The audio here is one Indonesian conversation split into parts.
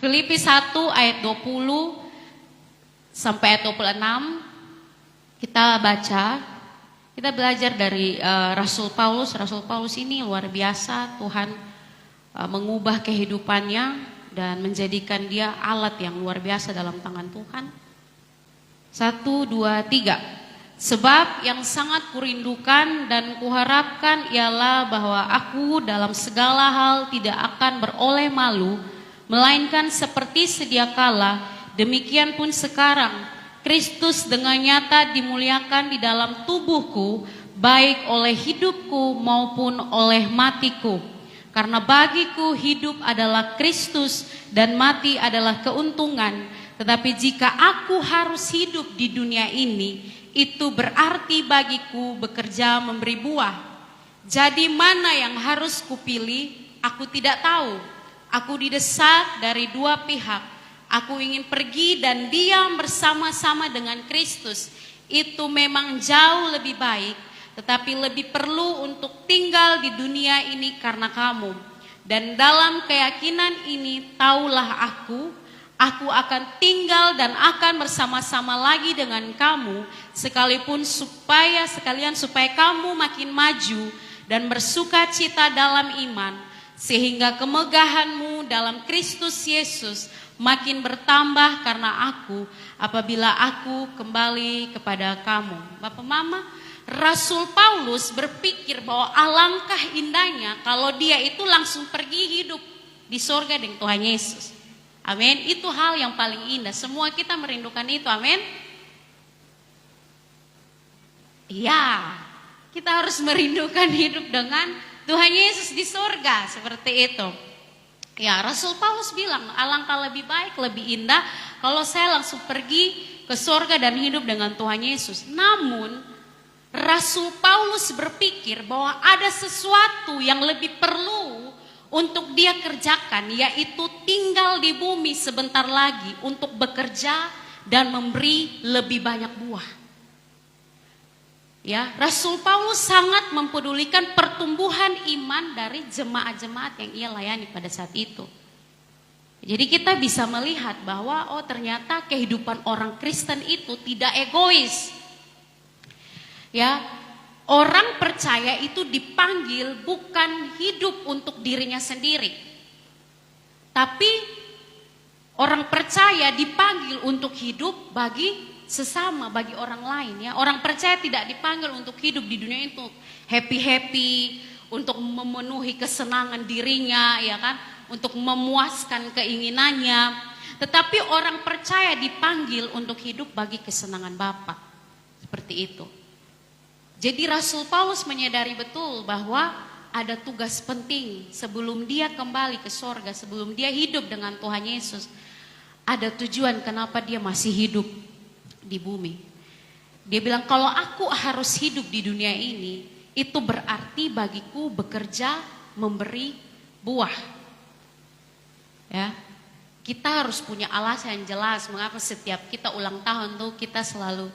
Filipi 1 ayat 20 sampai ayat 26 kita baca. Kita belajar dari Rasul Paulus. Rasul Paulus ini luar biasa. Tuhan mengubah kehidupannya dan menjadikan dia alat yang luar biasa dalam tangan Tuhan. 1, 2, 3. Sebab yang sangat kurindukan dan kuharapkan ialah bahwa aku dalam segala hal tidak akan beroleh malu, melainkan seperti sedia kala, demikian pun sekarang Kristus dengan nyata dimuliakan di dalam tubuhku, baik oleh hidupku maupun oleh matiku. Karena bagiku hidup adalah Kristus dan mati adalah keuntungan. Tetapi jika aku harus hidup di dunia ini, itu berarti bagiku bekerja memberi buah. Jadi mana yang harus kupilih? Aku tidak tahu. Aku didesak dari dua pihak. Aku ingin pergi dan diam bersama-sama dengan Kristus. Itu memang jauh lebih baik, tetapi lebih perlu untuk tinggal di dunia ini karena kamu. Dan dalam keyakinan ini taulah aku akan tinggal dan akan bersama-sama lagi dengan kamu, sekalipun supaya kamu makin maju dan bersuka cita dalam iman, sehingga kemegahanmu dalam Kristus Yesus makin bertambah karena aku, apabila aku kembali kepada kamu. Bapak Mama, Rasul Paulus berpikir bahwa alangkah indahnya kalau dia itu langsung pergi hidup di sorga dengan Tuhan Yesus. Amin. Itu hal yang paling indah. Semua kita merindukan itu. Amin. Iya, kita harus merindukan hidup dengan Tuhan Yesus di sorga seperti itu. Ya, Rasul Paulus bilang alangkah lebih baik, lebih indah kalau saya langsung pergi ke sorga dan hidup dengan Tuhan Yesus. Namun Rasul Paulus berpikir bahwa ada sesuatu yang lebih perlu untuk dia kerjakan, yaitu tinggal di bumi sebentar lagi untuk bekerja dan memberi lebih banyak buah. Ya, Rasul Paulus sangat mempedulikan pertumbuhan iman dari jemaat-jemaat yang ia layani pada saat itu. Jadi kita bisa melihat bahwa ternyata kehidupan orang Kristen itu tidak egois. Ya, orang percaya itu dipanggil bukan hidup untuk dirinya sendiri. Tapi orang percaya dipanggil untuk hidup bagi sesama, bagi orang lain. Ya, orang percaya tidak dipanggil untuk hidup di dunia itu happy-happy, untuk memenuhi kesenangan dirinya, ya kan, untuk memuaskan keinginannya. Tetapi orang percaya dipanggil untuk hidup bagi kesenangan Bapa. Seperti itu. Jadi Rasul Paulus menyadari betul bahwa ada tugas penting sebelum dia kembali ke sorga, sebelum dia hidup dengan Tuhan Yesus. Ada tujuan kenapa dia masih hidup di bumi. Dia bilang kalau aku harus hidup di dunia ini, itu berarti bagiku bekerja memberi buah. Ya, kita harus punya alasan yang jelas mengapa setiap kita ulang tahun tuh kita selalu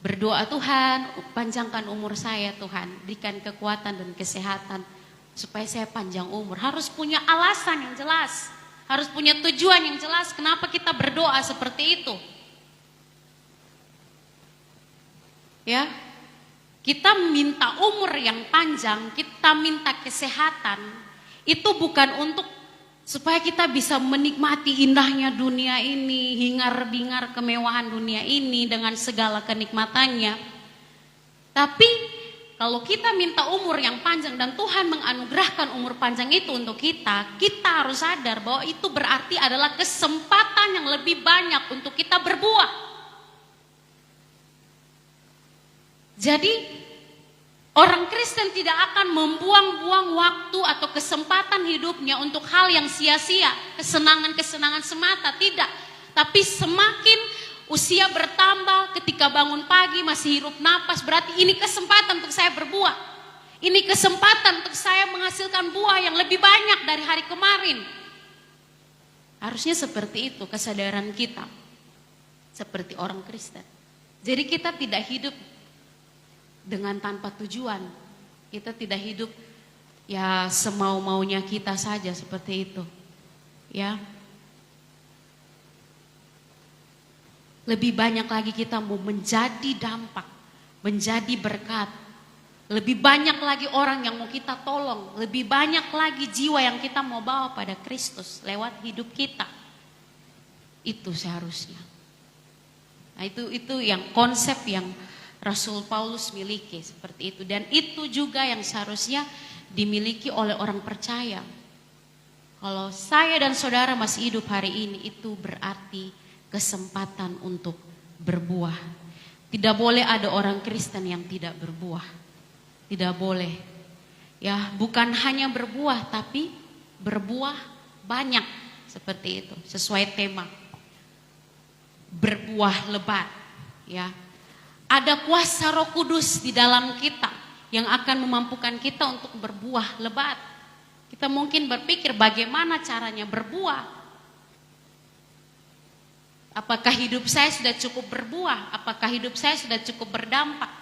berdoa, Tuhan panjangkan umur saya, Tuhan berikan kekuatan dan kesehatan supaya saya panjang umur. Harus punya alasan yang jelas, harus punya tujuan yang jelas kenapa kita berdoa seperti itu. Ya, kita minta umur yang panjang, kita minta kesehatan, itu bukan untuk supaya kita bisa menikmati indahnya dunia ini, hingar-bingar kemewahan dunia ini dengan segala kenikmatannya. Tapi kalau kita minta umur yang panjang dan Tuhan menganugerahkan umur panjang itu untuk kita, kita harus sadar bahwa itu berarti adalah kesempatan yang lebih banyak untuk kita berbuah. Jadi orang Kristen tidak akan membuang-buang waktu atau kesempatan hidupnya untuk hal yang sia-sia, kesenangan-kesenangan semata, tidak. Tapi semakin usia bertambah, ketika bangun pagi masih hirup napas, berarti ini kesempatan untuk saya berbuah. Ini kesempatan untuk saya menghasilkan buah yang lebih banyak dari hari kemarin. Harusnya seperti itu kesadaran kita, seperti orang Kristen. Jadi kita tidak hidup dengan tanpa tujuan. Kita tidak hidup ya semau-maunya kita saja seperti itu. Ya. lebih banyak lagi kita mau menjadi dampak, menjadi berkat. Lebih banyak lagi orang yang mau kita tolong, lebih banyak lagi jiwa yang kita mau bawa pada Kristus lewat hidup kita. Itu seharusnya. Nah, itu yang konsep yang Rasul Paulus miliki seperti itu, dan itu juga yang seharusnya dimiliki oleh orang percaya. Kalau saya dan saudara masih hidup hari ini, itu berarti kesempatan untuk berbuah. Tidak boleh ada orang Kristen yang tidak berbuah. Tidak boleh. Ya, bukan hanya berbuah tapi berbuah banyak seperti itu, sesuai tema. Berbuah lebat, ya. Ada kuasa Roh Kudus di dalam kita yang akan memampukan kita untuk berbuah lebat. Kita mungkin berpikir bagaimana caranya berbuah. Apakah hidup saya sudah cukup berbuah? Apakah hidup saya sudah cukup berdampak?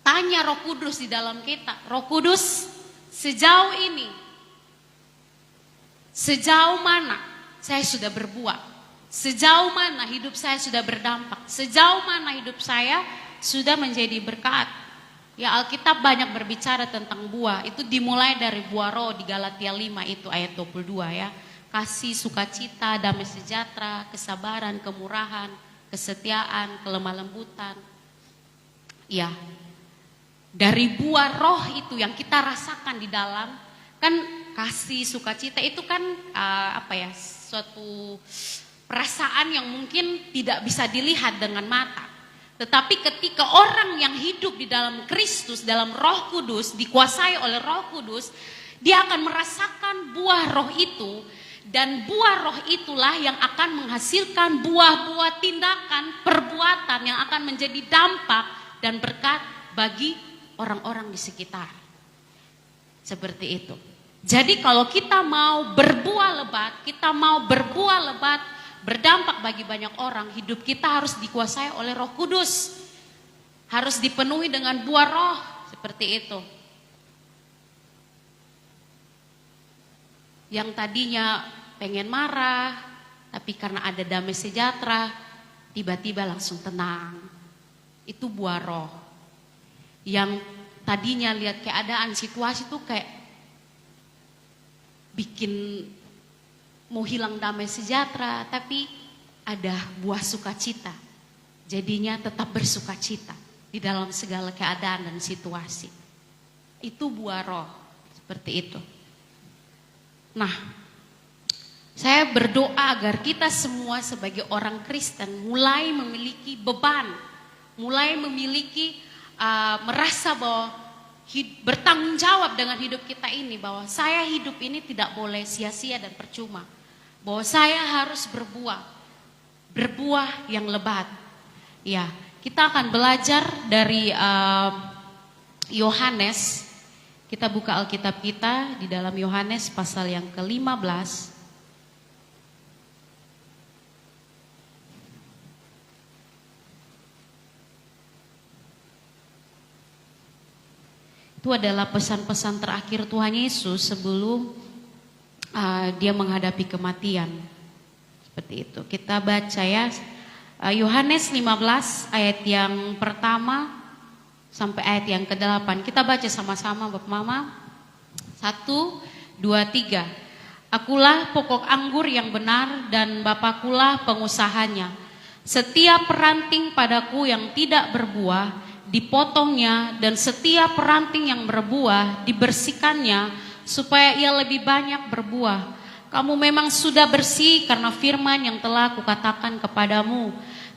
Tanya Roh Kudus di dalam kita. Roh Kudus, sejauh ini, sejauh mana saya sudah berbuah? Sejauh mana hidup saya sudah berdampak? Sejauh mana hidup saya sudah menjadi berkat? Ya, Alkitab banyak berbicara tentang buah. Itu dimulai dari buah roh di Galatia 5 itu ayat 22 ya. Kasih, sukacita, damai sejahtera, kesabaran, kemurahan, kesetiaan, kelemah lembutan. Ya, dari buah roh itu yang kita rasakan di dalam, kan kasih, sukacita itu kan suatu perasaan yang mungkin tidak bisa dilihat dengan mata. Tetapi ketika orang yang hidup di dalam Kristus, dalam Roh Kudus, dikuasai oleh Roh Kudus, dia akan merasakan buah roh itu, dan buah roh itulah yang akan menghasilkan buah-buah tindakan, perbuatan yang akan menjadi dampak dan berkat bagi orang-orang di sekitar. Seperti itu. Jadi kalau kita mau berbuah lebat, kita mau berbuah lebat, berdampak bagi banyak orang, hidup kita harus dikuasai oleh Roh Kudus. Harus dipenuhi dengan buah roh, seperti itu. Yang tadinya pengen marah, tapi karena ada damai sejahtera, tiba-tiba langsung tenang. Itu buah roh. Yang tadinya lihat keadaan situasi tuh kayak bikin mau hilang damai sejahtera, tapi ada buah sukacita. Jadinya tetap bersukacita di dalam segala keadaan dan situasi. Itu buah roh, seperti itu. Nah, saya berdoa agar kita semua sebagai orang Kristen mulai memiliki beban, mulai memiliki merasa bahwa bertanggung jawab dengan hidup kita ini, bahwa saya hidup ini tidak boleh sia-sia dan percuma, bahwa saya harus berbuah yang lebat. Ya, kita akan belajar dari Yohanes. Kita buka Alkitab kita di dalam Yohanes pasal yang ke-15. Itu adalah pesan-pesan terakhir Tuhan Yesus sebelum dia menghadapi kematian. Seperti itu. Kita baca ya. Yohanes 15 ayat yang pertama sampai ayat yang ke-8. Kita baca sama-sama Bapak Mama. 1, 2, 3. Akulah pokok anggur yang benar dan Bapakulah pengusahanya. Setiap ranting padaku yang tidak berbuah dipotongnya, dan setiap ranting yang berbuah dibersihkannya supaya ia lebih banyak berbuah. Kamu memang sudah bersih karena firman yang telah kukatakan kepadamu.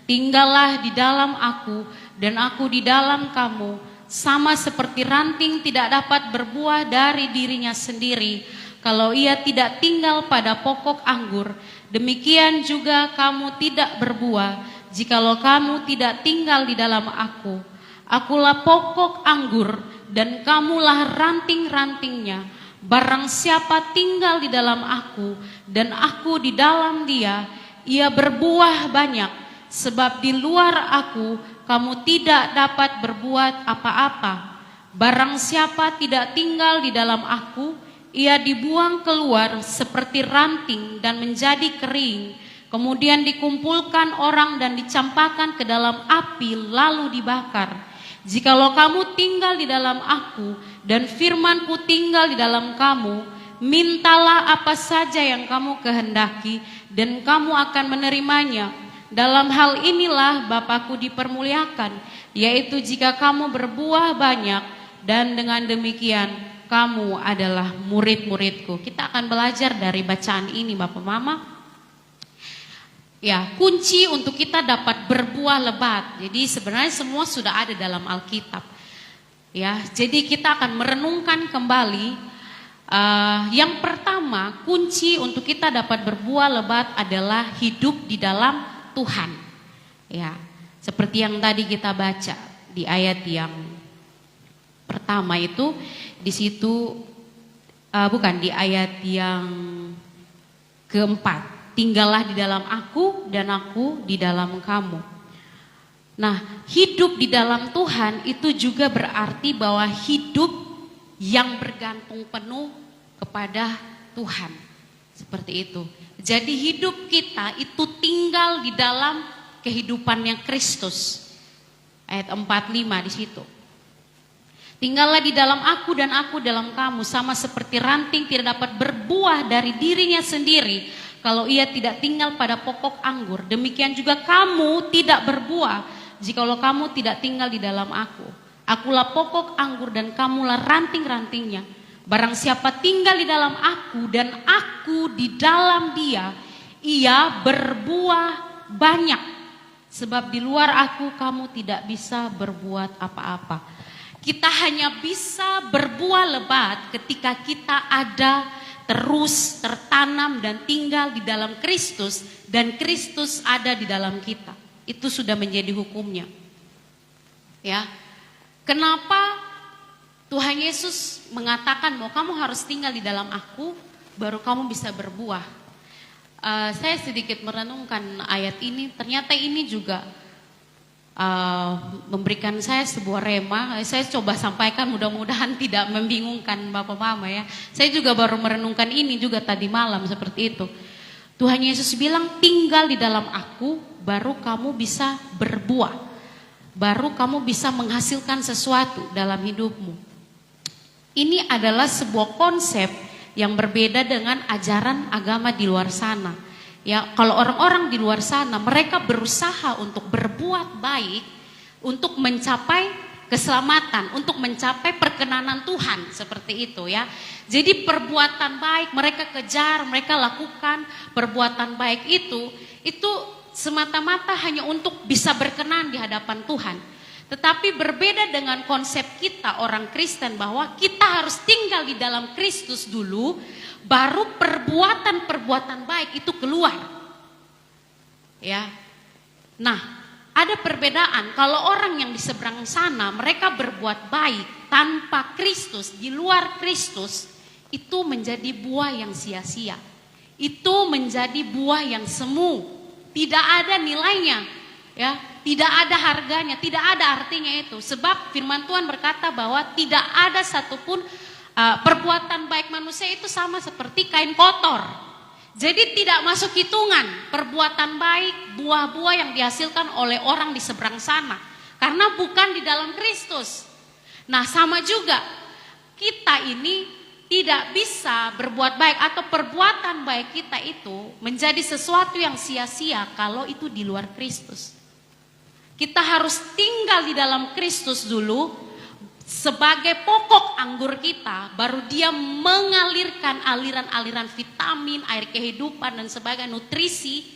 Tinggallah di dalam aku dan aku di dalam kamu. Sama seperti ranting tidak dapat berbuah dari dirinya sendiri kalau ia tidak tinggal pada pokok anggur, demikian juga kamu tidak berbuah jikalau kamu tidak tinggal di dalam aku. Akulah pokok anggur dan kamulah ranting-rantingnya. Barang siapa tinggal di dalam aku dan aku di dalam dia, ia berbuah banyak. Sebab di luar aku kamu tidak dapat berbuat apa-apa. Barang siapa tidak tinggal di dalam aku, ia dibuang keluar seperti ranting dan menjadi kering. Kemudian dikumpulkan orang dan dicampakkan ke dalam api lalu dibakar. Jikalau kamu tinggal di dalam aku dan firmanku tinggal di dalam kamu, mintalah apa saja yang kamu kehendaki dan kamu akan menerimanya. Dalam hal inilah Bapakku dipermuliakan, yaitu jika kamu berbuah banyak, dan dengan demikian kamu adalah murid-muridku. Kita akan belajar dari bacaan ini Bapak Mama. Ya, kunci untuk kita dapat berbuah lebat. Jadi sebenarnya semua sudah ada dalam Alkitab. Ya, jadi kita akan merenungkan kembali. Yang pertama, kunci untuk kita dapat berbuah lebat adalah hidup di dalam Tuhan. Ya, seperti yang tadi kita baca di ayat yang pertama itu, di situ bukan di ayat yang keempat. Tinggallah di dalam aku dan aku di dalam kamu. Nah, hidup di dalam Tuhan itu juga berarti bahwa hidup yang bergantung penuh kepada Tuhan. Seperti itu. Jadi hidup kita itu tinggal di dalam kehidupannya Kristus. Ayat 45 di situ. Tinggallah di dalam aku dan aku dalam kamu, sama seperti ranting tidak dapat berbuah dari dirinya sendiri kalau ia tidak tinggal pada pokok anggur. Demikian juga kamu tidak berbuah jikalau kamu tidak tinggal di dalam aku. Akulah pokok anggur dan kamulah ranting-rantingnya. Barang siapa tinggal di dalam aku dan aku di dalam dia, ia berbuah banyak. Sebab di luar aku kamu tidak bisa berbuat apa-apa. Kita hanya bisa berbuah lebat ketika kita ada terus tertanam dan tinggal di dalam Kristus dan Kristus ada di dalam kita. Itu sudah menjadi hukumnya. Ya. Kenapa Tuhan Yesus mengatakan bahwa kamu harus tinggal di dalam aku baru kamu bisa berbuah? Saya sedikit merenungkan ayat ini, ternyata ini juga memberikan saya sebuah rema. Saya coba sampaikan, mudah-mudahan tidak membingungkan Bapak Mama ya. Saya juga baru merenungkan ini juga tadi malam seperti itu. Tuhan Yesus bilang tinggal di dalam aku baru kamu bisa berbuah. Baru kamu bisa menghasilkan sesuatu dalam hidupmu. Ini adalah sebuah konsep yang berbeda dengan ajaran agama di luar sana. Ya, kalau orang-orang di luar sana mereka berusaha untuk berbuat baik, untuk mencapai keselamatan, untuk mencapai perkenanan Tuhan seperti itu ya. Jadi perbuatan baik mereka kejar, mereka lakukan perbuatan baik itu semata-mata hanya untuk bisa berkenan di hadapan Tuhan. Tetapi berbeda dengan konsep kita orang Kristen bahwa kita harus tinggal di dalam Kristus dulu, baru perbuatan-perbuatan baik itu keluar. Ya. Nah, ada perbedaan. Kalau orang yang di seberang sana mereka berbuat baik tanpa Kristus, di luar Kristus, itu menjadi buah yang sia-sia. Itu menjadi buah yang semu, tidak ada nilainya, ya, tidak ada harganya, tidak ada artinya itu. Sebab firman Tuhan berkata bahwa tidak ada satupun perbuatan baik manusia itu sama seperti kain kotor. Jadi tidak masuk hitungan perbuatan baik, buah-buah yang dihasilkan oleh orang di seberang sana. Karena bukan di dalam Kristus. Nah sama juga, kita ini tidak bisa berbuat baik atau perbuatan baik kita itu menjadi sesuatu yang sia-sia kalau itu di luar Kristus. Kita harus tinggal di dalam Kristus dulu. Sebagai pokok anggur kita, baru dia mengalirkan aliran-aliran vitamin, air kehidupan dan sebagainya, nutrisi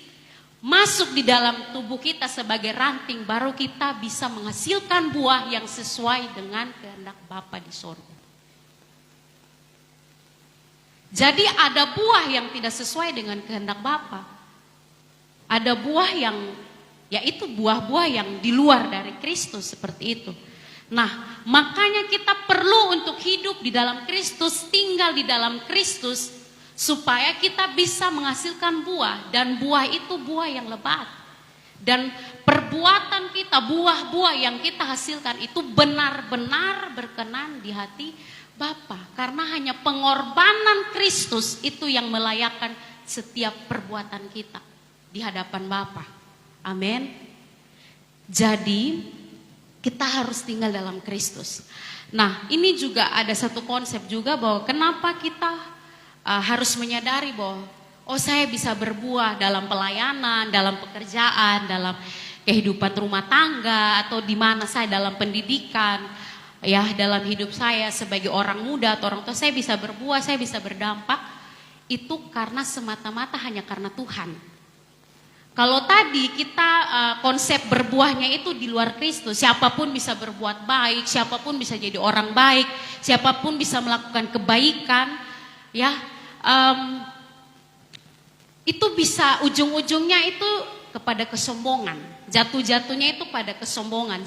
masuk di dalam tubuh kita sebagai ranting, baru kita bisa menghasilkan buah yang sesuai dengan kehendak Bapa di sorga. Jadi ada buah yang tidak sesuai dengan kehendak Bapa. Ada buah yang yaitu buah-buah yang di luar dari Kristus seperti itu. Nah, makanya kita perlu untuk hidup di dalam Kristus, tinggal di dalam Kristus, supaya kita bisa menghasilkan buah. Dan buah itu buah yang lebat. Dan perbuatan kita, buah-buah yang kita hasilkan itu benar-benar berkenan di hati Bapa. Karena hanya pengorbanan Kristus itu yang melayakkan setiap perbuatan kita. di hadapan Bapa. Amin. Jadi kita harus tinggal dalam Kristus. Nah, ini juga ada satu konsep juga bahwa kenapa kita harus menyadari bahwa saya bisa berbuah dalam pelayanan, dalam pekerjaan, dalam kehidupan rumah tangga, atau di mana saya dalam pendidikan, ya dalam hidup saya sebagai orang muda atau orang tua, saya bisa berbuah, saya bisa berdampak. Itu karena semata-mata hanya karena Tuhan. Kalau tadi kita konsep berbuahnya itu di luar Kristus, siapapun bisa berbuat baik, siapapun bisa jadi orang baik, siapapun bisa melakukan kebaikan, ya itu bisa ujung-ujungnya itu kepada kesombongan. Jatuh-jatuhnya itu pada kesombongan,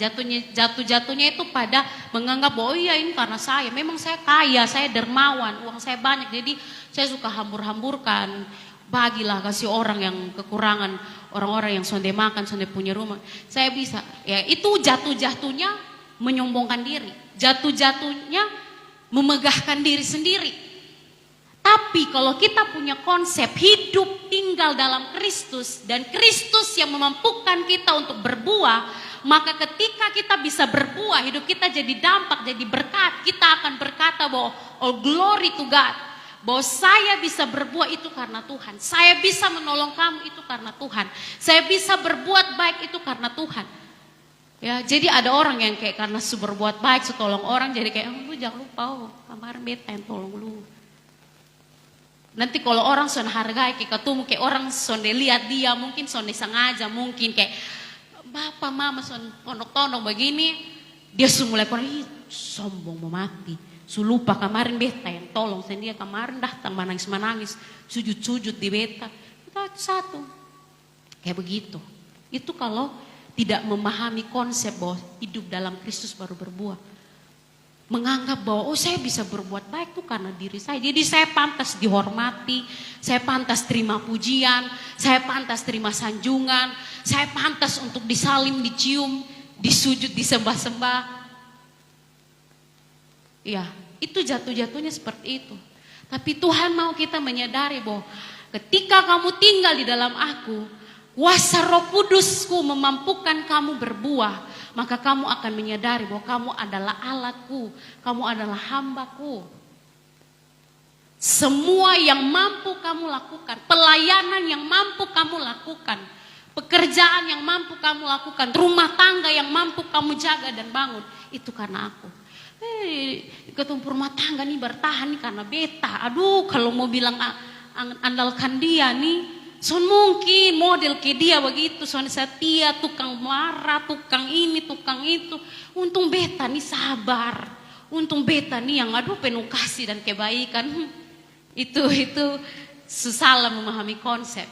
jatuh-jatuhnya itu pada menganggap bahwa iya ini karena saya, memang saya kaya, saya dermawan, uang saya banyak, jadi saya suka hambur-hamburkan, bagilah kasih orang yang kekurangan, orang-orang yang sonde makan, sonde punya rumah, saya bisa. Ya itu jatuh-jatuhnya menyombongkan diri, jatuh-jatuhnya memegahkan diri sendiri. Tapi kalau kita punya konsep hidup tinggal dalam Kristus dan Kristus yang memampukan kita untuk berbuah, maka ketika kita bisa berbuah, hidup kita jadi dampak, jadi berkat, kita akan berkata bahwa all glory to God, bahwa saya bisa berbuah itu karena Tuhan, saya bisa menolong kamu itu karena Tuhan, saya bisa berbuat baik itu karena Tuhan. Ya, jadi ada orang yang kayak karena berbuat baik, tolong orang, jadi kayak lu jangan lupa kemarin beta yang tolong lu. Nanti kalau orang son hargai kayak ketemu kayak orang son lihat dia, mungkin son sengaja, mungkin kayak bapak mama son tonok-tonok begini, dia mulai sombong mau mati. Lupa kemarin beta yang tolong, dia kemarin datang menangis-menangis, sujud-sujud di beta. Itu satu. Kayak begitu. Itu kalau tidak memahami konsep bahwa hidup dalam Kristus baru berbuah. Menganggap bahwa saya bisa berbuat baik tuh karena diri saya. Jadi saya pantas dihormati, saya pantas terima pujian, saya pantas terima sanjungan, saya pantas untuk disalim, dicium, disujud, disembah-sembah. Ya, itu jatuh-jatuhnya seperti itu. Tapi Tuhan mau kita menyadari bahwa ketika kamu tinggal di dalam aku, kuasa Roh Kudusku memampukan kamu berbuah, maka kamu akan menyadari bahwa kamu adalah alatku, kamu adalah hambaku. Semua yang mampu kamu lakukan, pelayanan yang mampu kamu lakukan, pekerjaan yang mampu kamu lakukan, rumah tangga yang mampu kamu jaga dan bangun, itu karena aku. Ketemu rumah tangga nih bertahan nih karena beta. Aduh, kalau mau bilang andalkan dia nih, son mungkin model ke dia begitu, son setia, tukang marah, tukang ini, tukang itu. Untung beta nih sabar, untung beta nih yang aduh penuh kasih dan kebaikan. Itu susah memahami konsep.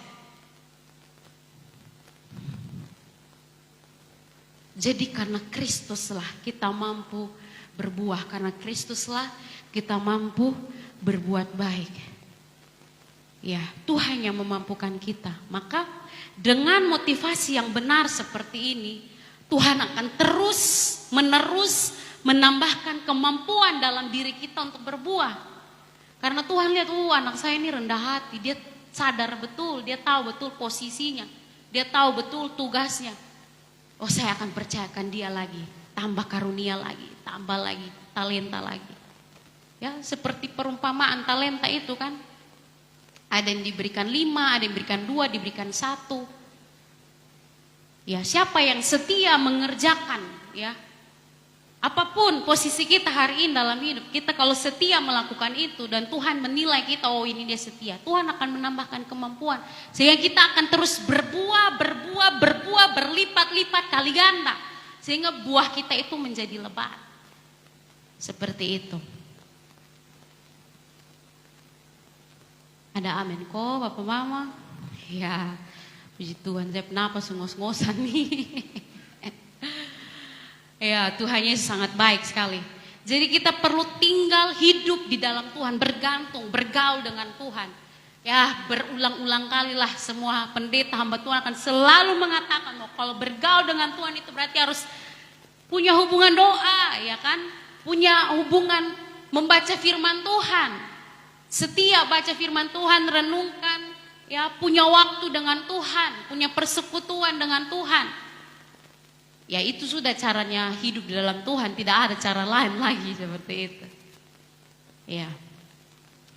Jadi karena Kristuslah kita mampu berbuah, karena Kristuslah kita mampu berbuat baik. Ya, Tuhan yang memampukan kita. Maka dengan motivasi yang benar seperti ini, Tuhan akan terus menerus menambahkan kemampuan dalam diri kita untuk berbuah. Karena Tuhan lihat, anak saya ini rendah hati, dia sadar betul, dia tahu betul posisinya, dia tahu betul tugasnya. Saya akan percayakan dia lagi, tambah karunia lagi, tambah lagi, talenta lagi. Ya, seperti perumpamaan talenta itu kan. Ada yang diberikan 5, ada yang diberikan 2, diberikan 1. Ya, siapa yang setia mengerjakan, ya. Apapun posisi kita hari ini dalam hidup, kita kalau setia melakukan itu dan Tuhan menilai kita, ini dia setia, Tuhan akan menambahkan kemampuan sehingga kita akan terus berbuah, berlipat-lipat kali ganda sehingga buah kita itu menjadi lebat. Seperti itu. Ada amin kok Bapak Mama? Ya, puji Tuhan, saya kenapa ngos-ngosan nih? Ya, Tuhan Yesus sangat baik sekali. Jadi kita perlu tinggal hidup di dalam Tuhan, bergantung, bergaul dengan Tuhan. Ya, berulang-ulang kalilah semua pendeta hamba Tuhan akan selalu mengatakan bahwa kalau bergaul dengan Tuhan itu berarti harus punya hubungan doa, ya kan? Punya hubungan membaca firman Tuhan. Setia baca firman Tuhan, renungkan, ya punya waktu dengan Tuhan, punya persekutuan dengan Tuhan. Ya itu sudah caranya hidup di dalam Tuhan, tidak ada cara lain lagi seperti itu. Ya.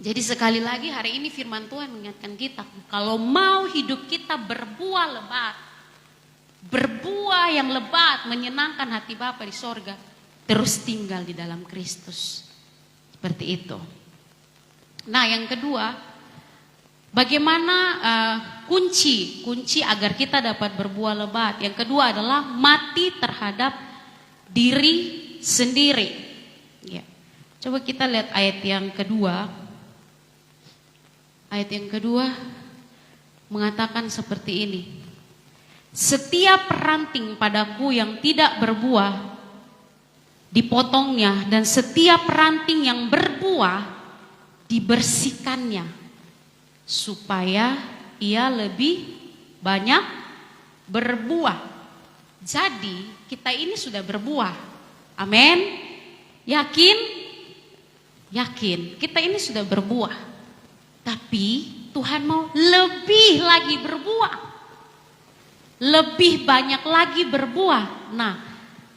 Jadi sekali lagi hari ini firman Tuhan mengingatkan kita, kalau mau hidup kita berbuah lebat, berbuah yang lebat menyenangkan hati Bapa di sorga, terus tinggal di dalam Kristus. Seperti itu. Nah yang kedua, bagaimana kunci agar kita dapat berbuah lebat. Yang kedua adalah mati terhadap diri sendiri. Ya. Coba kita lihat ayat yang kedua. Ayat yang kedua mengatakan seperti ini. Setiap ranting padaku yang tidak berbuah dipotongnya, dan setiap ranting yang berbuah dibersihkannya, supaya ia lebih banyak berbuah. Jadi kita ini sudah berbuah. Amin. Yakin? Yakin. Kita ini sudah berbuah. Tapi Tuhan mau lebih lagi berbuah. Lebih banyak lagi berbuah. Nah,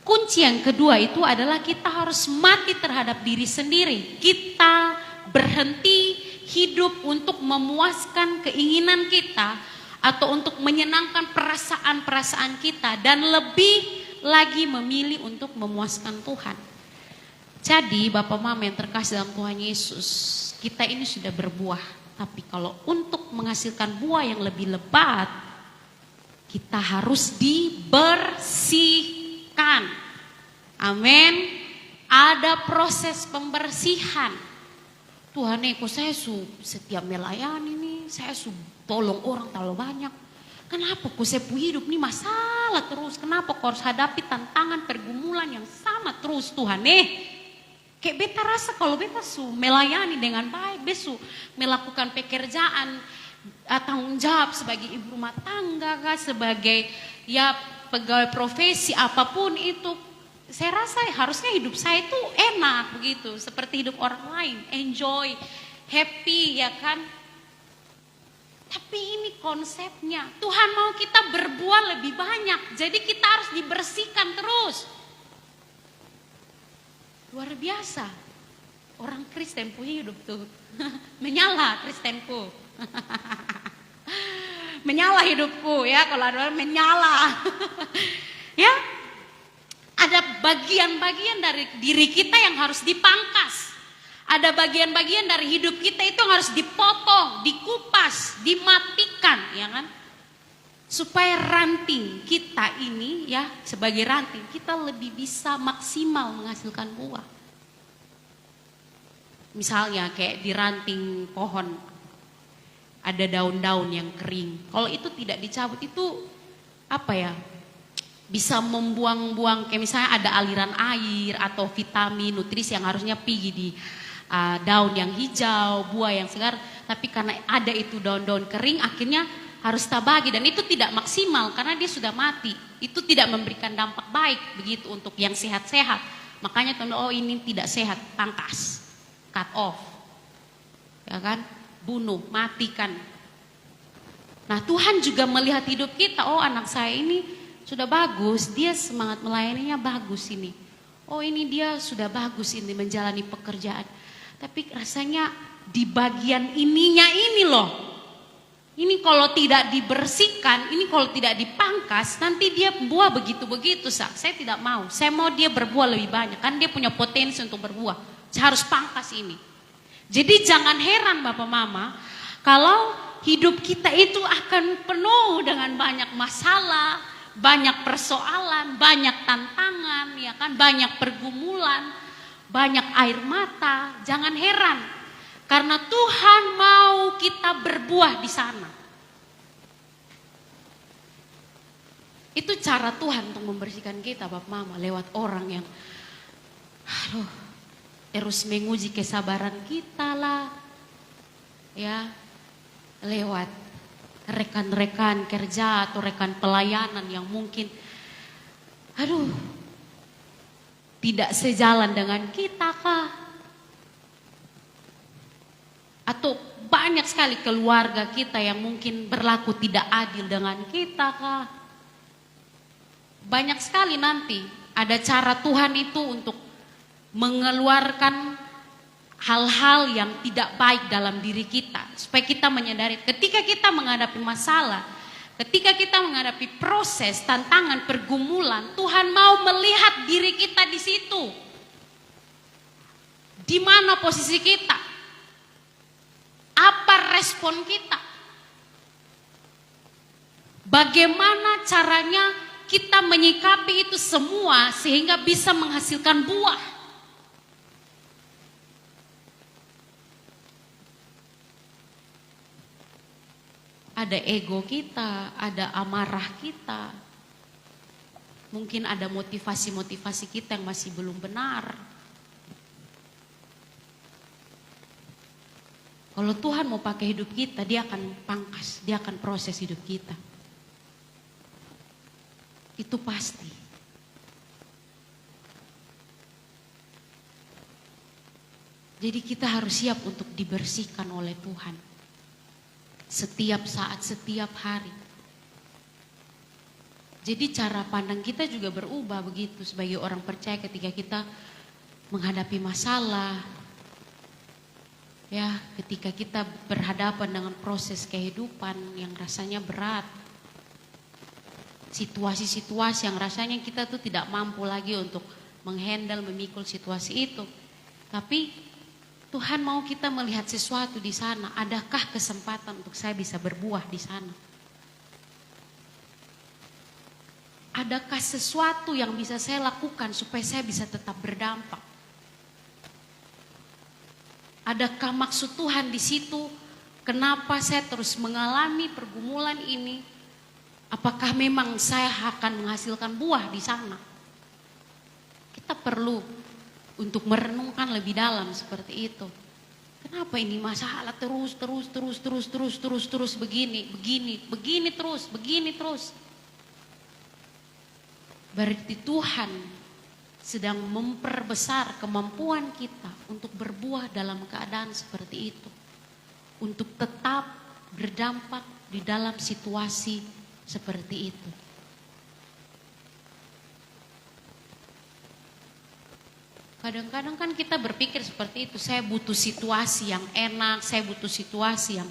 kunci yang kedua itu adalah kita harus mati terhadap diri sendiri. Kita berhenti hidup untuk memuaskan keinginan kita atau untuk menyenangkan perasaan-perasaan kita, dan lebih lagi memilih untuk memuaskan Tuhan. Jadi Bapak Mama yang terkasih dalam Tuhan Yesus, kita ini sudah berbuah. Tapi kalau untuk menghasilkan buah yang lebih lebat, kita harus dibersihkan. Amin. Ada proses pembersihan. Tuhan, kok saya setiap melayani nih, saya tolong orang terlalu banyak. Kenapa kok saya punya hidup nih masalah terus? Kenapa kok harus hadapi tantangan pergumulan yang sama terus Tuhan? Kayak beta rasa kalau beta melayani dengan baik, beta melakukan pekerjaan tanggung jawab sebagai ibu rumah tangga, sebagai ya pegawai profesi apapun itu, saya rasa harusnya hidup saya itu enak begitu, seperti hidup orang lain, enjoy, happy, ya kan? Tapi ini konsepnya, Tuhan mau kita berbuah lebih banyak, jadi kita harus dibersihkan terus. Luar biasa, orang Kristen punya hidup tuh, menyala Kristenku, menyala hidupku ya, kalau ada orang menyala, ya. Ada bagian-bagian dari diri kita yang harus dipangkas, ada bagian-bagian dari hidup kita itu yang harus dipotong, dikupas, dimatikan, ya kan? Supaya ranting kita ini ya, sebagai ranting kita lebih bisa maksimal menghasilkan buah. Misalnya kayak di ranting pohon ada daun-daun yang kering. Kalau itu tidak dicabut itu apa ya? Bisa membuang-buang, kayak misalnya ada aliran air atau vitamin, nutrisi yang harusnya pergi di daun yang hijau, buah yang segar, tapi karena ada itu daun-daun kering akhirnya harus tabagi, dan itu tidak maksimal karena dia sudah mati. Itu tidak memberikan dampak baik begitu untuk yang sehat-sehat. Makanya teman, oh ini tidak sehat, pangkas, cut off, ya kan, bunuh, matikan. Nah Tuhan juga melihat hidup kita, oh anak saya ini sudah bagus, dia semangat melayaninya bagus ini. Oh ini dia sudah bagus ini menjalani pekerjaan. Tapi rasanya di bagian ininya ini loh. Ini kalau tidak dibersihkan, ini kalau tidak dipangkas, nanti dia buah begitu-begitu. Saya tidak mau, saya mau dia berbuah lebih banyak. Kan dia punya potensi untuk berbuah. Saya harus pangkas ini. Jadi jangan heran Bapak Mama, kalau hidup kita itu akan penuh dengan banyak masalah, banyak persoalan, banyak tantangan, ya kan, banyak pergumulan, banyak air mata. Jangan heran, karena Tuhan mau kita berbuah di sana. Itu cara Tuhan untuk membersihkan kita Bapak Mama, lewat orang yang terus menguji kesabaran kita lah, ya, lewat rekan-rekan kerja atau rekan pelayanan yang mungkin tidak sejalan dengan kita kah, atau banyak sekali keluarga kita yang mungkin berlaku tidak adil dengan kita kah? Banyak sekali nanti ada cara Tuhan itu untuk mengeluarkan hal-hal yang tidak baik dalam diri kita. Supaya kita menyadari ketika kita menghadapi masalah, ketika kita menghadapi proses, tantangan, pergumulan, Tuhan mau melihat diri kita di situ. Di mana posisi kita? Apa respon kita? Bagaimana caranya kita menyikapi itu semua sehingga bisa menghasilkan buah? Ada ego kita, ada amarah kita. Mungkin ada motivasi-motivasi kita yang masih belum benar. Kalau Tuhan mau pakai hidup kita, dia akan pangkas, dia akan proses hidup kita. Itu pasti. Jadi kita harus siap untuk dibersihkan oleh Tuhan. Setiap saat, setiap hari. Jadi cara pandang kita juga berubah begitu sebagai orang percaya ketika kita menghadapi masalah. Ya, ketika kita berhadapan dengan proses kehidupan yang rasanya berat. Situasi-situasi yang rasanya kita tuh tidak mampu lagi untuk menghandle, memikul situasi itu. Tapi Tuhan mau kita melihat sesuatu di sana. Adakah kesempatan untuk saya bisa berbuah di sana? Adakah sesuatu yang bisa saya lakukan supaya saya bisa tetap berdampak? Adakah maksud Tuhan di situ? Kenapa saya terus mengalami pergumulan ini? Apakah memang saya akan menghasilkan buah di sana? Kita perlu untuk merenungkan lebih dalam seperti itu. Kenapa ini masalah terus begini terus. Berarti Tuhan sedang memperbesar kemampuan kita untuk berbuah dalam keadaan seperti itu. Untuk tetap berdampak di dalam situasi seperti itu. Kadang-kadang kan kita berpikir seperti itu, saya butuh situasi yang enak, saya butuh situasi yang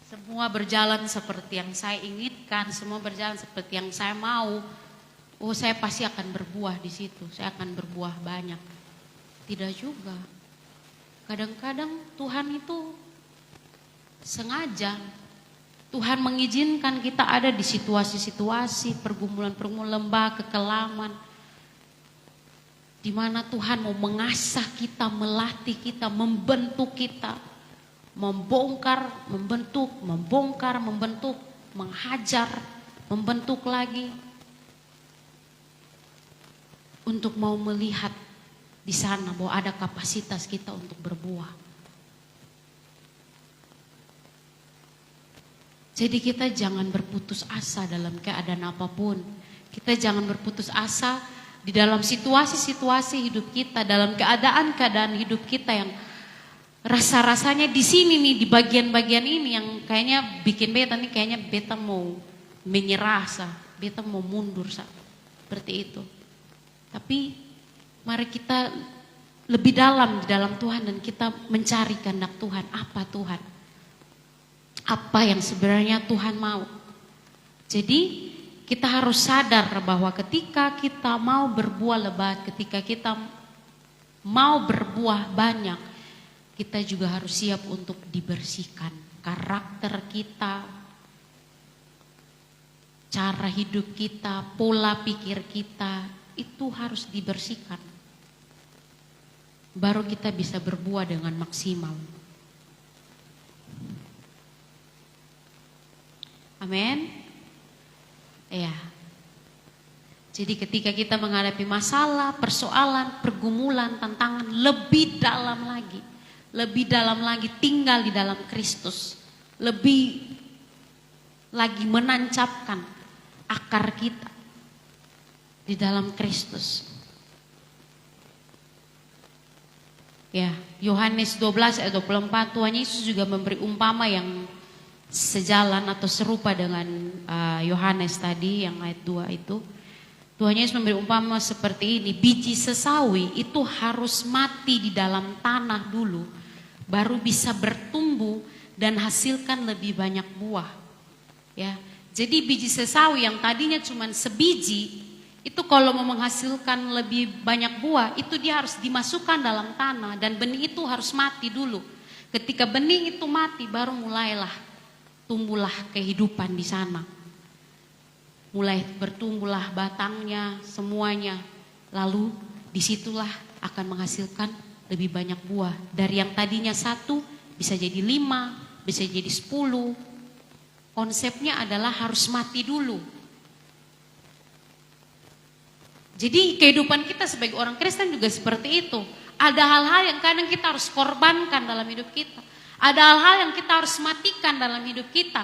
semua berjalan seperti yang saya inginkan, semua berjalan seperti yang saya mau. Oh, saya pasti akan berbuah di situ, saya akan berbuah banyak. Tidak juga. Kadang-kadang Tuhan itu sengaja, Tuhan mengizinkan kita ada di situasi-situasi, pergumulan-pergumulan lembah, kekelaman, di mana Tuhan mau mengasah kita, melatih kita, membentuk kita, membongkar, membentuk, menghajar, membentuk lagi, untuk mau melihat di sana bahwa ada kapasitas kita untuk berbuah. Jadi kita jangan berputus asa dalam keadaan apapun. Kita jangan berputus asa di dalam situasi-situasi hidup kita, dalam keadaan-keadaan hidup kita yang rasa-rasanya di sini nih, di bagian-bagian ini yang kayaknya bikin beta nih, kayaknya beta mau menyerah, beta mau mundur, seperti itu. Tapi mari kita lebih dalam di dalam Tuhan dan kita mencari kehendak Tuhan. Apa Tuhan? Apa yang sebenarnya Tuhan mau? Jadi kita harus sadar bahwa ketika kita mau berbuah lebat, ketika kita mau berbuah banyak, kita juga harus siap untuk dibersihkan. Karakter kita, cara hidup kita, pola pikir kita, itu harus dibersihkan. Baru kita bisa berbuah dengan maksimal. Amin. Ya. Jadi ketika kita menghadapi masalah, persoalan, pergumulan, tantangan, lebih dalam lagi tinggal di dalam Kristus. Lebih lagi menancapkan akar kita di dalam Kristus. Ya, Yohanes 12 ayat 24, Tuhan Yesus juga memberi umpama yang sejalan atau serupa dengan Yohanes tadi yang ayat 2 itu. Tuhan Yesus memberi umpama seperti ini, biji sesawi itu harus mati di dalam tanah dulu, baru bisa bertumbuh dan hasilkan lebih banyak buah. Ya, jadi biji sesawi yang tadinya cuma sebiji, itu kalau mau menghasilkan lebih banyak buah, itu dia harus dimasukkan dalam tanah dan benih itu harus mati dulu. Ketika benih itu mati, baru mulailah tumbuhlah kehidupan di sana. Mulai bertumbuhlah batangnya, semuanya. Lalu disitulah akan menghasilkan lebih banyak buah. Dari yang tadinya 1 bisa jadi 5, bisa jadi 10. Konsepnya adalah harus mati dulu. Jadi kehidupan kita sebagai orang Kristen juga seperti itu. Ada hal-hal yang kadang kita harus korbankan dalam hidup kita. Ada hal-hal yang kita harus matikan dalam hidup kita.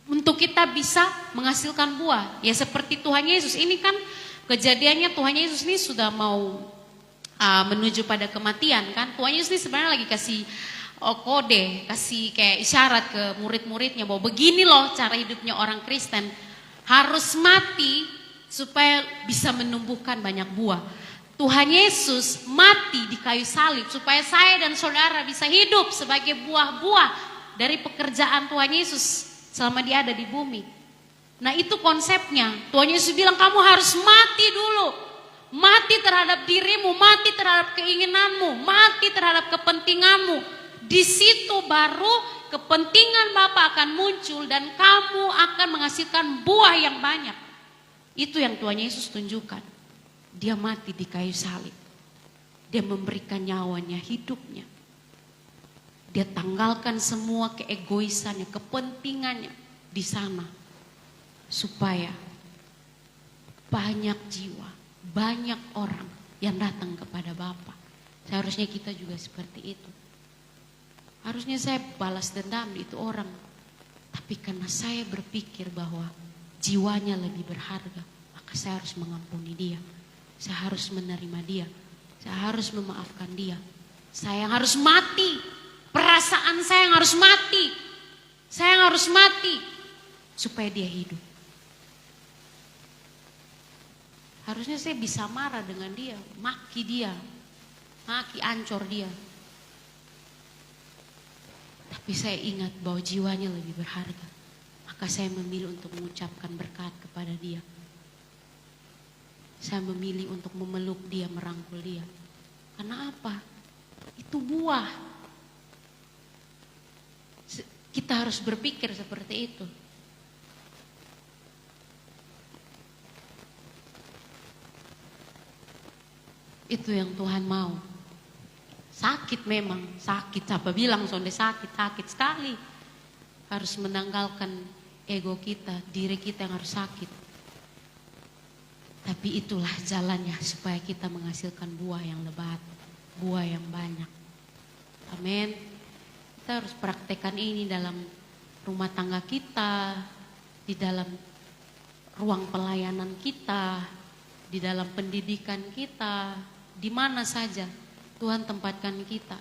Untuk kita bisa menghasilkan buah. Ya seperti Tuhan Yesus ini kan kejadiannya Tuhan Yesus ini sudah mau menuju pada kematian kan. Tuhan Yesus ini sebenarnya lagi kasih kode, kasih kayak isyarat ke murid-muridnya bahwa begini loh cara hidupnya orang Kristen. Harus mati supaya bisa menumbuhkan banyak buah. Tuhan Yesus mati di kayu salib supaya saya dan saudara bisa hidup sebagai buah-buah dari pekerjaan Tuhan Yesus selama dia ada di bumi. Nah itu konsepnya. Tuhan Yesus bilang kamu harus mati dulu. Mati terhadap dirimu, mati terhadap keinginanmu, mati terhadap kepentinganmu. Di situ baru kepentingan Bapa akan muncul dan kamu akan menghasilkan buah yang banyak. Itu yang Tuhan Yesus tunjukkan. Dia mati di kayu salib. Dia memberikan nyawanya, hidupnya. Dia tanggalkan semua keegoisannya, kepentingannya di sana. Supaya banyak jiwa, banyak orang yang datang kepada Bapa. Seharusnya kita juga seperti itu. Harusnya saya balas dendam di itu orang. Tapi karena saya berpikir bahwa jiwanya lebih berharga, maka saya harus mengampuni dia. Saya harus menerima dia. Saya harus memaafkan dia. Saya yang harus mati. Perasaan saya yang harus mati. Saya yang harus mati supaya dia hidup. Harusnya saya bisa marah dengan dia, maki dia, maki ancor dia. Tapi saya ingat bahwa jiwanya lebih berharga. Maka saya memilih untuk mengucapkan berkat kepada dia. Saya memilih untuk memeluk dia, merangkul dia. Karena apa? Itu buah. Kita harus berpikir seperti itu. Itu yang Tuhan mau. Sakit memang, sakit. Siapa bilang sonde sakit? Sakit sekali. Harus menanggalkan ego kita, diri kita yang harus sakit. Tapi itulah jalannya supaya kita menghasilkan buah yang lebat, buah yang banyak. Amin. Kita harus praktekkan ini dalam rumah tangga kita, di dalam ruang pelayanan kita, di dalam pendidikan kita, di mana saja Tuhan tempatkan kita.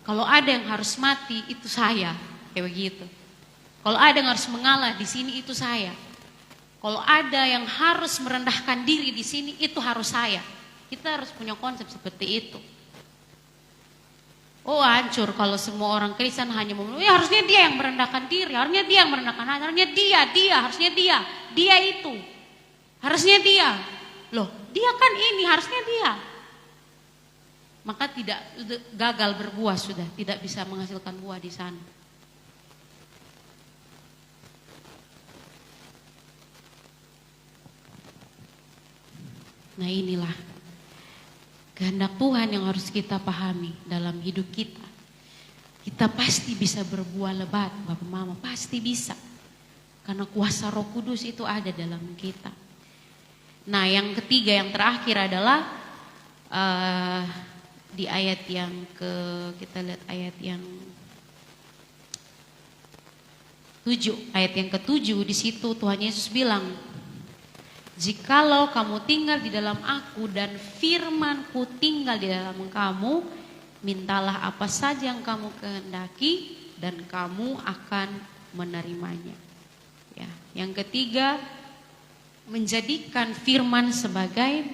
Kalau ada yang harus mati, itu saya, kayak begitu. Kalau ada yang harus mengalah di sini, itu saya. Kalau ada yang harus merendahkan diri di sini, itu harus saya. Kita harus punya konsep seperti itu. Oh hancur kalau semua orang Kristen hanya ngomong, ya harusnya dia yang merendahkan diri, harusnya dia yang merendahkan hati, harusnya harusnya dia itu. Harusnya dia. Loh, dia kan ini, harusnya dia. Maka tidak gagal berbuah sudah, tidak bisa menghasilkan buah di sana. Nah inilah kehendak Tuhan yang harus kita pahami dalam hidup kita. Kita pasti bisa berbuah lebat, Bapak Mama, pasti bisa. Karena kuasa Roh Kudus itu ada dalam kita. Nah yang ketiga, yang terakhir adalah di ayat yang kita lihat ayat yang 7. Ayat yang ke-7 di situ Tuhan Yesus bilang, Jikalau kamu tinggal di dalam aku dan firman-Ku tinggal di dalam kamu, mintalah apa saja yang kamu kehendaki dan kamu akan menerimanya. Ya, yang ketiga, menjadikan firman sebagai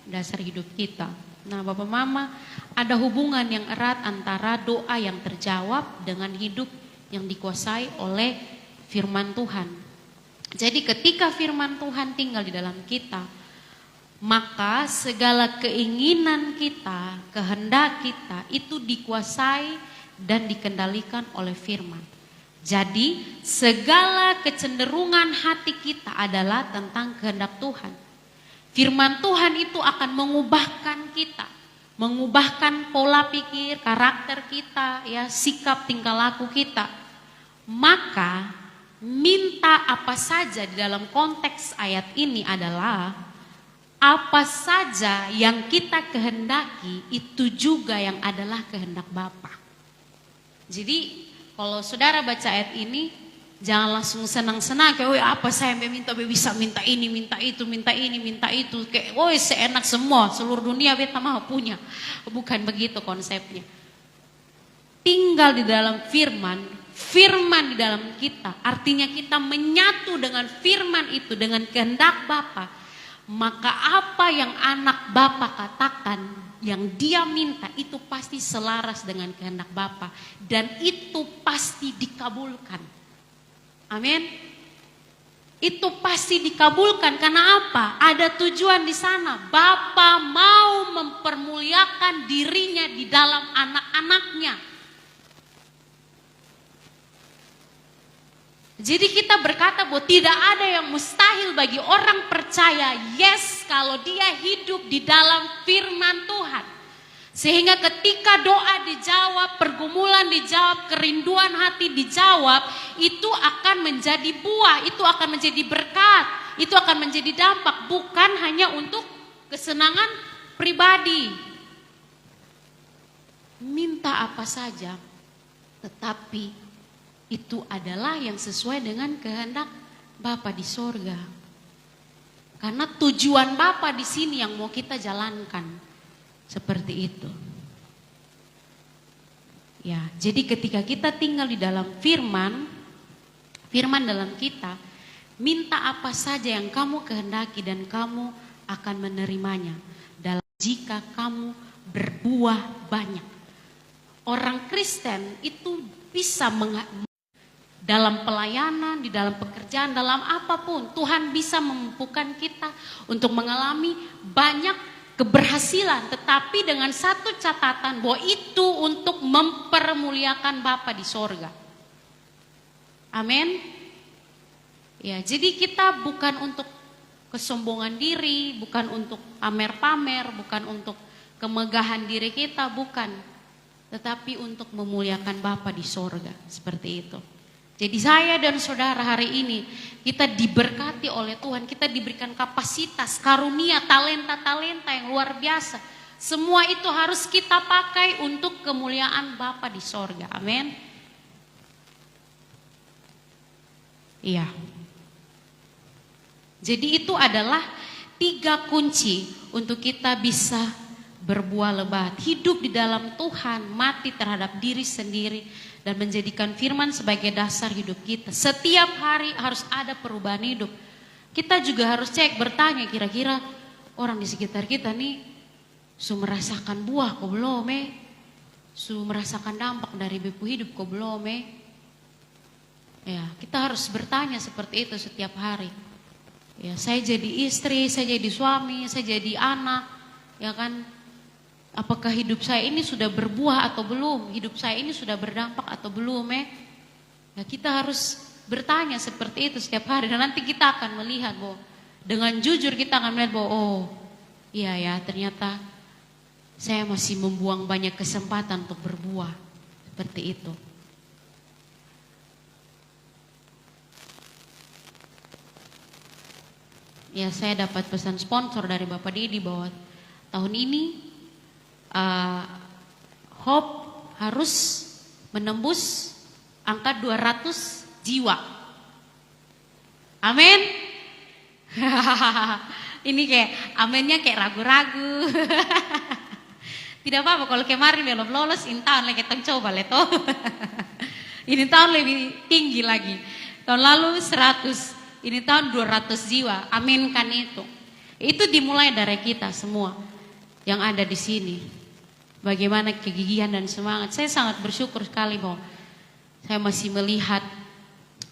dasar hidup kita. Nah, Bapak Mama, ada hubungan yang erat antara doa yang terjawab dengan hidup yang dikuasai oleh firman Tuhan. Jadi ketika firman Tuhan tinggal di dalam kita, maka segala keinginan kita, kehendak kita itu dikuasai dan dikendalikan oleh firman. Jadi segala kecenderungan hati kita adalah tentang kehendak Tuhan. Firman Tuhan itu akan mengubahkan kita, mengubahkan pola pikir, karakter kita, ya, sikap tingkah laku kita. Maka minta apa saja di dalam konteks ayat ini adalah apa saja yang kita kehendaki itu juga yang adalah kehendak Bapa. Jadi kalau saudara baca ayat ini, jangan langsung senang-senang kayak, "Woi, apa saya minta, bisa minta ini, minta itu, minta ini, minta itu." Kayak, "Woi, seenak semua, seluruh dunia beta mah punya." Bukan begitu konsepnya. Tinggal di dalam firman, firman di dalam kita, artinya kita menyatu dengan firman itu, dengan kehendak Bapa. Maka apa yang anak Bapa katakan, yang dia minta itu pasti selaras dengan kehendak Bapa dan itu pasti dikabulkan. Amin. Itu pasti dikabulkan karena apa? Ada tujuan di sana. Bapa mau mempermuliakan dirinya di dalam anak-anaknya. Jadi kita berkata bahwa tidak ada yang mustahil bagi orang percaya, yes, kalau dia hidup di dalam firman Tuhan. Sehingga ketika doa dijawab, pergumulan dijawab, kerinduan hati dijawab, itu akan menjadi buah, itu akan menjadi berkat, itu akan menjadi dampak, bukan hanya untuk kesenangan pribadi. Minta apa saja, tetapi itu adalah yang sesuai dengan kehendak Bapa di sorga. Karena tujuan Bapa di sini yang mau kita jalankan. Seperti itu. Ya, jadi ketika kita tinggal di dalam firman, firman dalam kita, minta apa saja yang kamu kehendaki dan kamu akan menerimanya. Jika kamu berbuah banyak. Orang Kristen itu bisa dalam pelayanan, di dalam pekerjaan, dalam apapun, Tuhan bisa memampukan kita untuk mengalami banyak keberhasilan, tetapi dengan satu catatan bahwa itu untuk mempermuliakan Bapa di sorga. Amin. Ya, jadi kita bukan untuk kesombongan diri, bukan untuk pamer-pamer, bukan untuk kemegahan diri kita, bukan, tetapi untuk memuliakan Bapa di sorga, seperti itu. Jadi saya dan saudara hari ini kita diberkati oleh Tuhan, kita diberikan kapasitas, karunia, talenta-talenta yang luar biasa. Semua itu harus kita pakai untuk kemuliaan Bapa di sorga. Amin. Iya. Jadi itu adalah 3 kunci untuk kita bisa berbuah lebat, hidup di dalam Tuhan, mati terhadap diri sendiri, dan menjadikan firman sebagai dasar hidup kita. Setiap hari harus ada perubahan hidup. Kita juga harus cek, bertanya, kira-kira orang di sekitar kita nih su merasakan buah kok belum su merasakan dampak dari bepu hidup kok belum Ya, kita harus bertanya seperti itu setiap hari. Ya, saya jadi istri, saya jadi suami, saya jadi anak, ya kan? Apakah hidup saya ini sudah berbuah atau belum? Hidup saya ini sudah berdampak atau belum? Ya, kita harus bertanya seperti itu setiap hari. Dan nanti kita akan melihat bahwa dengan jujur kita akan melihat bahwa oh iya ya, ternyata saya masih membuang banyak kesempatan untuk berbuah. Seperti itu. Ya, saya dapat pesan sponsor dari Bapak Didi bahwa tahun ini Hope harus menembus angka 200 jiwa. Amin. Ini kayak amennya kayak ragu-ragu. Tidak apa-apa kalau kemarin belum lolos, ini tahun lagi kita coba leto. Ini tahun lebih tinggi lagi. Tahun lalu 100, ini tahun 200 jiwa. Aminkan itu. Itu dimulai dari kita semua yang ada di sini. Bagaimana kegigihan dan semangat. Saya sangat bersyukur sekali bahwa saya masih melihat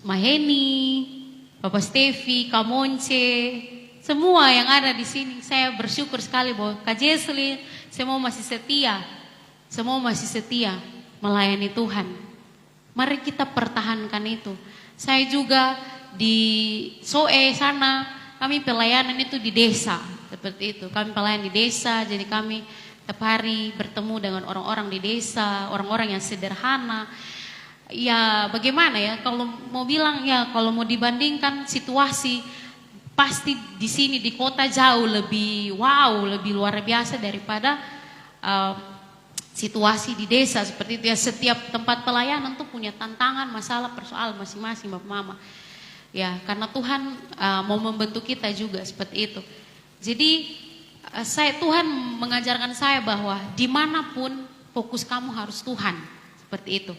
Maheni, Bapak Stevi, Kak Monce, semua yang ada di sini. Saya bersyukur sekali bahwa Kak Jesli, semua masih setia. Semua masih setia melayani Tuhan. Mari kita pertahankan itu. Saya juga di Soe sana, kami pelayanan itu di desa. Seperti itu, kami pelayan di desa. Jadi kami tiap hari bertemu dengan orang-orang di desa, orang-orang yang sederhana. Ya bagaimana ya, kalau mau bilang ya, kalau mau dibandingkan situasi, pasti di sini di kota jauh lebih wow, lebih luar biasa daripada situasi di desa seperti itu ya. Setiap tempat pelayanan tuh punya tantangan, masalah, persoalan masing-masing Bapak Mama. Ya, karena Tuhan mau membentuk kita juga seperti itu. Jadi Tuhan mengajarkan saya bahwa dimanapun fokus kamu harus Tuhan, seperti itu.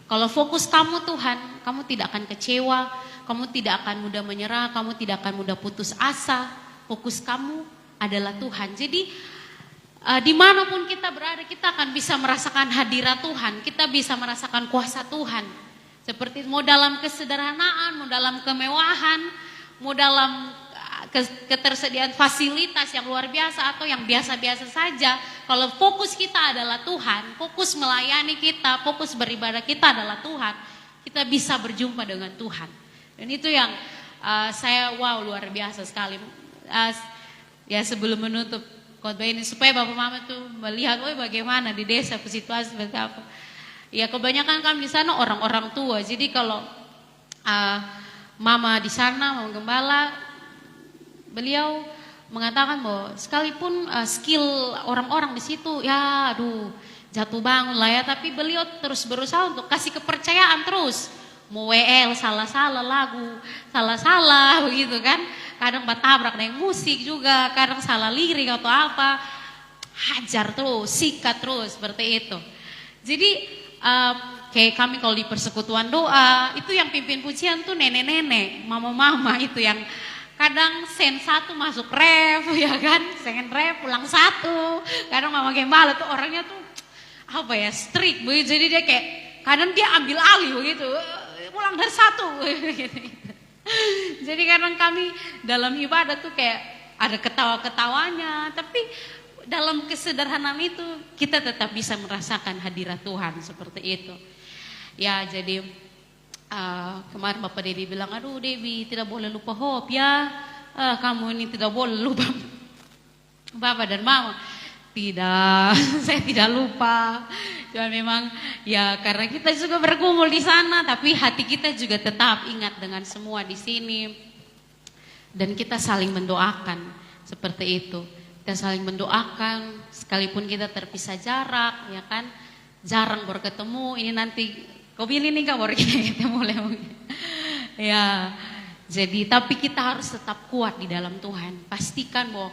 Kalau fokus kamu Tuhan, kamu tidak akan kecewa, kamu tidak akan mudah menyerah, kamu tidak akan mudah putus asa. Fokus kamu adalah Tuhan. Jadi dimanapun kita berada, kita akan bisa merasakan hadirat Tuhan, kita bisa merasakan kuasa Tuhan. Seperti mau dalam kesederhanaan, mau dalam kemewahan, mau dalam ketersediaan fasilitas yang luar biasa atau yang biasa-biasa saja. Kalau fokus kita adalah Tuhan, fokus melayani kita, fokus beribadah kita adalah Tuhan, kita bisa berjumpa dengan Tuhan. Dan itu yang saya wow luar biasa sekali. Ya sebelum menutup khotbah ini supaya Bapak Mama tuh melihat bagaimana di desa situasi seperti apa. Ya kebanyakan kami di sana orang-orang tua. Jadi kalau Mama di sana, Mama Gembala, beliau mengatakan bahwa sekalipun skill orang-orang di situ ya aduh jatuh bangun lah ya, tapi beliau terus berusaha untuk kasih kepercayaan terus. Mau WL salah-salah lagu, salah-salah begitu kan. Kadang batabrak dengan musik juga, kadang salah lirik atau apa. Hajar terus, sikat terus seperti itu. Jadi kayak kami kalau di persekutuan doa, itu yang pimpin pujian tuh nenek-nenek, mama-mama itu yang kadang sen satu masuk ref ya kan, sen ref pulang satu. Kadang Mama Gembala tuh orangnya tuh apa ya, strict begitu. Jadi dia kayak kadang dia ambil alih begitu, pulang dari satu. Jadi kadang kami dalam ibadah tuh kayak ada ketawa-ketawanya, tapi dalam kesederhanaan itu kita tetap bisa merasakan hadirat Tuhan seperti itu. Ya jadi kemarin Bapak Dedi bilang, aduh Debbie tidak boleh lupa hope ya, kamu ini tidak boleh lupa Bapak dan Mama. Tidak, saya tidak lupa. Cuma memang ya karena kita juga bergumul di sana, tapi hati kita juga tetap ingat dengan semua di sini. Dan kita saling mendoakan seperti itu. Kita saling mendoakan sekalipun kita terpisah jarak, ya kan? Jarang berketemu. Ini nanti kau pilih nih baru kita ketemu lagi. Ya, jadi tapi kita harus tetap kuat di dalam Tuhan. Pastikan bahwa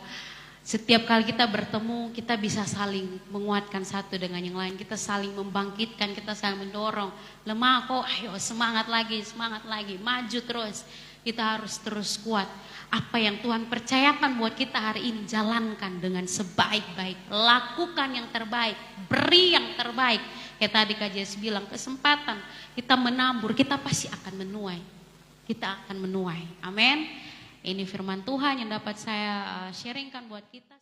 setiap kali kita bertemu, kita bisa saling menguatkan satu dengan yang lain. Kita saling membangkitkan, kita saling mendorong. Lemah kok, ayo semangat lagi, maju terus. Kita harus terus kuat. Apa yang Tuhan percayakan buat kita hari ini, jalankan dengan sebaik-baik. Lakukan yang terbaik, beri yang terbaik. Kayak tadi Kak Jess bilang, kesempatan kita menabur, kita pasti akan menuai. Kita akan menuai. Amin. Ini firman Tuhan yang dapat saya sharingkan buat kita.